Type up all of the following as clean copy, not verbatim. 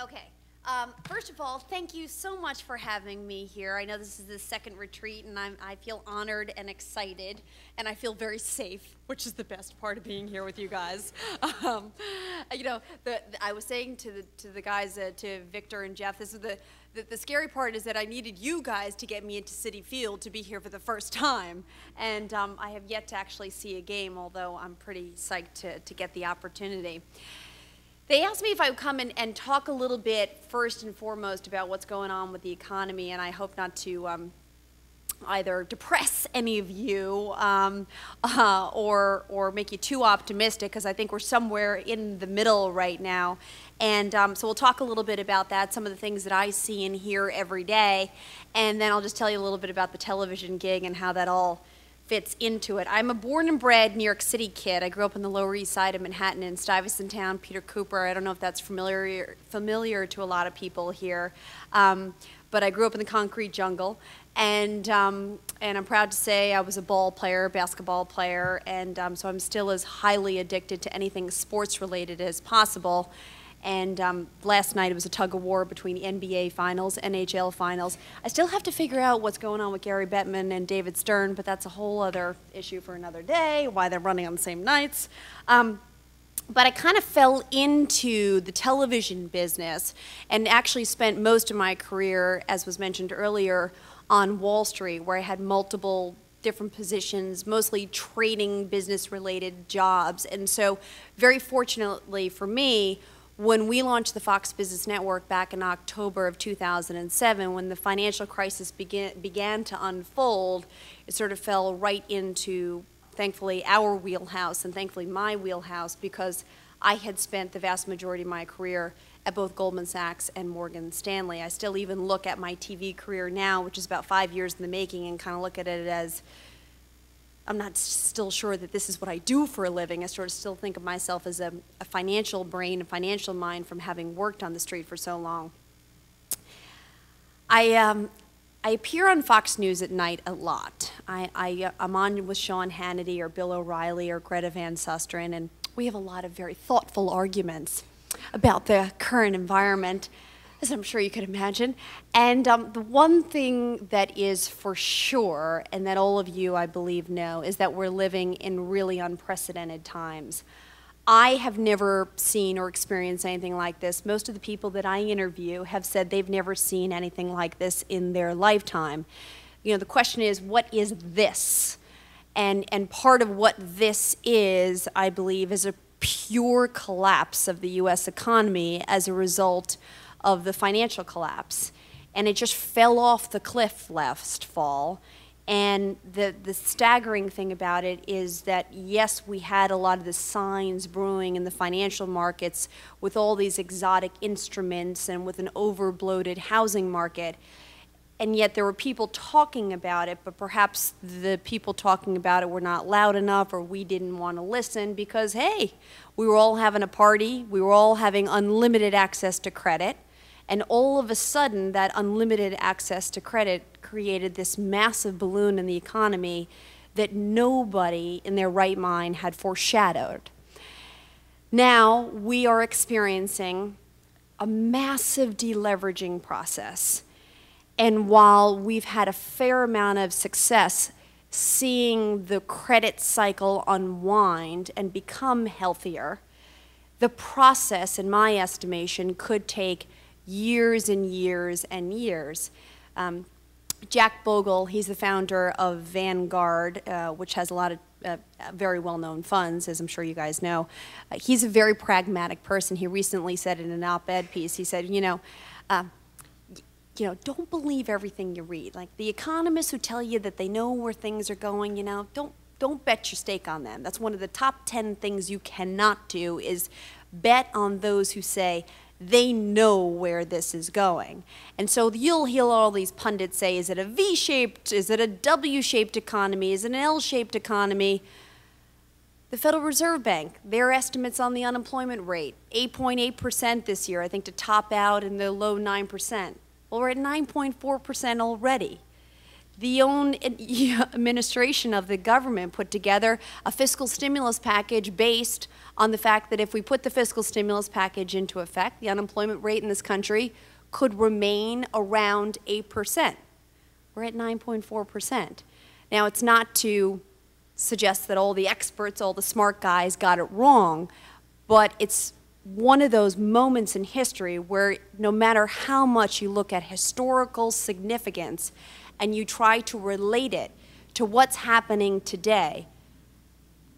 Okay. First of all, thank you so much for having me here. I know this is the second retreat, and I feel honored and excited, and I feel very safe, which is the best part of being here with you guys. You know, I was saying to the guys, to Victor and Jeff, this is the scary part is that I needed you guys to get me into Citi Field to be here for the first time, and I have yet to actually see a game, although I'm pretty psyched to get the opportunity. They asked me if I would come and talk a little bit first and foremost about what's going on with the economy, and I hope not to either depress any of you or make you too optimistic, because I think we're somewhere in the middle right now. And so we'll talk a little bit about that, some of the things that I see and hear every day, and then I'll just tell you a little bit about the television gig and how that all fits into it. I'm a born and bred New York City kid. I grew up on the Lower East Side of Manhattan in Stuyvesant Town, Peter Cooper. I don't know if that's familiar to a lot of people here, but I grew up in the concrete jungle, and I'm proud to say I was a basketball player, and so I'm still as highly addicted to anything sports related as possible. And last night it was a tug of war between NBA finals, NHL finals. I still have to figure out what's going on with Gary Bettman and David Stern, but that's a whole other issue for another day, why they're running on the same nights. But I kind of fell into the television business and actually spent most of my career, as was mentioned earlier, on Wall Street, where I had multiple different positions, mostly trading business-related jobs. And so very fortunately for me, when we launched the Fox Business Network back in October of 2007, when the financial crisis began to unfold, it sort of fell right into, thankfully, our wheelhouse and thankfully my wheelhouse, because I had spent the vast majority of my career at both Goldman Sachs and Morgan Stanley. I still even look at my TV career now, which is about 5 years in the making, and kind of look at it as, I'm not still sure that this is what I do for a living. I sort of still think of myself as a financial brain, a financial mind from having worked on the street for so long. I appear on Fox News at night a lot. I'm on with Sean Hannity or Bill O'Reilly or Greta Van Susteren, and we have a lot of very thoughtful arguments about the current environment, as I'm sure you could imagine. And the one thing that is for sure, and that all of you, I believe, know, is that we're living in really unprecedented times. I have never seen or experienced anything like this. Most of the people that I interview have said they've never seen anything like this in their lifetime. You know, the question is, what is this? And part of what this is, I believe, is a pure collapse of the U.S. economy as a result of the financial collapse. And it just fell off the cliff last fall. And the staggering thing about it is that, yes, we had a lot of the signs brewing in the financial markets with all these exotic instruments and with an over-bloated housing market. And yet there were people talking about it, but perhaps the people talking about it were not loud enough, or we didn't want to listen because, hey, we were all having a party, we were all having unlimited access to credit, and all of a sudden that unlimited access to credit created this massive balloon in the economy that nobody in their right mind had foreshadowed. Now we are experiencing a massive deleveraging process. And while we've had a fair amount of success seeing the credit cycle unwind and become healthier, the process, in my estimation, could take years and years and years. Jack Bogle, he's the founder of Vanguard, which has a lot of very well-known funds, as I'm sure you guys know. He's a very pragmatic person. He recently said in an op-ed piece, he said, you know, don't believe everything you read. Like the economists who tell you that they know where things are going, you know, don't bet your stake on them. That's one of the top 10 things you cannot do, is bet on those who say they know where this is going. And so you'll hear all these pundits say, is it a V-shaped, is it a W-shaped economy, is it an L-shaped economy? The Federal Reserve Bank, their estimates on the unemployment rate, 8.8% this year, I think, to top out in the low 9%. Well, we're at 9.4% already. the own administration of the government put together a fiscal stimulus package based on the fact that if we put the fiscal stimulus package into effect, the unemployment rate in this country could remain around 8%. We're at 9.4%. Now, it's not to suggest that all the experts, all the smart guys got it wrong, but it's one of those moments in history where no matter how much you look at historical significance and you try to relate it to what's happening today,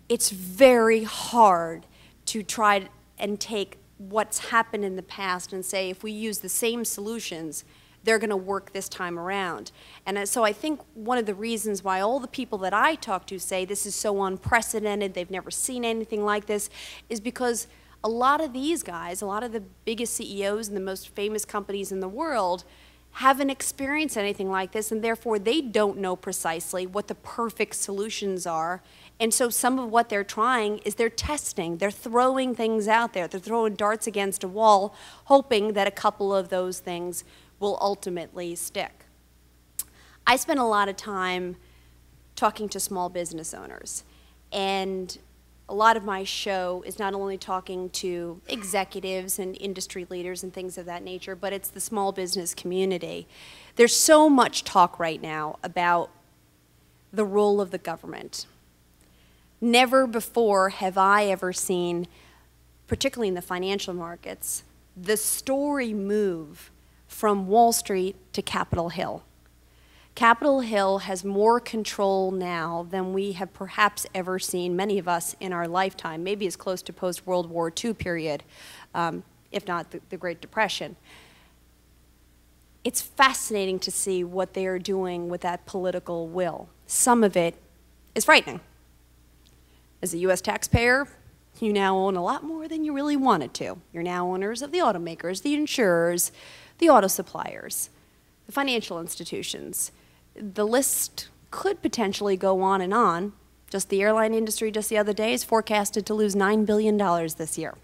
it's very hard to try and take what's happened in the past and say, if we use the same solutions, they're going to work this time around. And so I think one of the reasons why all the people that I talk to say this is so unprecedented, they've never seen anything like this, is because a lot of these guys, a lot of the biggest CEOs and the most famous companies in the world haven't experienced anything like this, and therefore they don't know precisely what the perfect solutions are. And so some of what they're trying is they're testing, they're throwing things out there, they're throwing darts against a wall, hoping that a couple of those things will ultimately stick. I spend a lot of time talking to small business owners, and a lot of my show is not only talking to executives and industry leaders and things of that nature, but it's the small business community. There's so much talk right now about the role of the government. Never before have I ever seen, particularly in the financial markets, the story move from Wall Street to Capitol Hill. Capitol Hill has more control now than we have perhaps ever seen, many of us in our lifetime, maybe as close to post-World War II period, if not the Great Depression. It's fascinating to see what they are doing with that political will. Some of it is frightening. As a US taxpayer, you now own a lot more than you really wanted to. You're now owners of the automakers, the insurers, the auto suppliers, the financial institutions. The list could potentially go on and on. Just the airline industry just the other day is forecasted to lose $9 billion this year.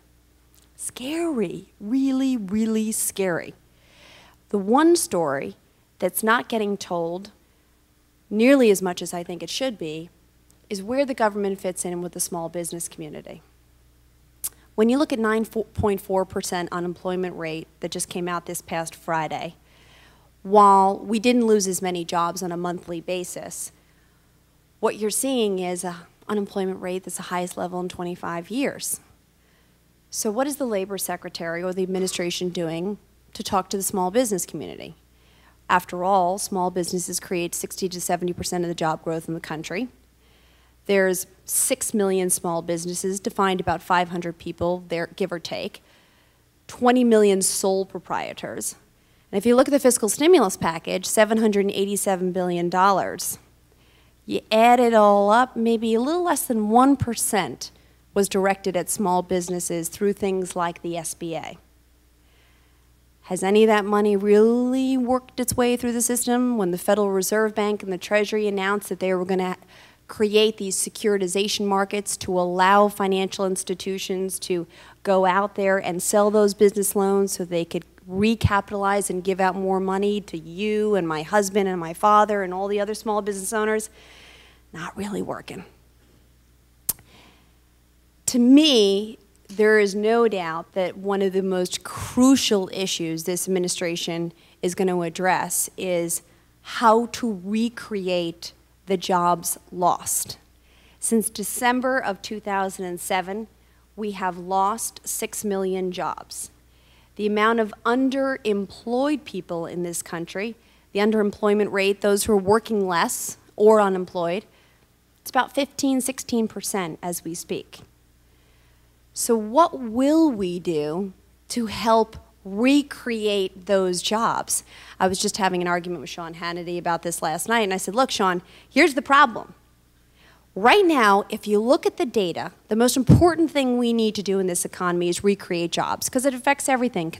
Scary, really, really scary. The one story that's not getting told nearly as much as I think it should be is where the government fits in with the small business community. When you look at 9.4% unemployment rate that just came out this past Friday, while we didn't lose as many jobs on a monthly basis, what you're seeing is an unemployment rate that's the highest level in 25 years. So what is the Labor Secretary or the administration doing to talk to the small business community? After all, small businesses create 60 to 70% of the job growth in the country. There's 6 million small businesses, defined about 500 people there, give or take, 20 million sole proprietors. And if you look at the fiscal stimulus package, $787 billion, you add it all up, maybe a little less than 1% was directed at small businesses through things like the SBA. Has any of that money really worked its way through the system? When the Federal Reserve Bank and the Treasury announced that they were going to create these securitization markets to allow financial institutions to go out there and sell those business loans so they could recapitalize and give out more money to you and my husband and my father and all the other small business owners, not really working. To me, there is no doubt that one of the most crucial issues this administration is going to address is how to recreate the jobs lost. Since December of 2007, we have lost 6 million jobs. The amount of underemployed people in this country, the underemployment rate, those who are working less or unemployed, it's about 15, 16% as we speak. So what will we do to help recreate those jobs? I was just having an argument with Sean Hannity about this last night, and I said, look, Sean, here's the problem. Right now, if you look at the data, the most important thing we need to do in this economy is recreate jobs, because it affects everything.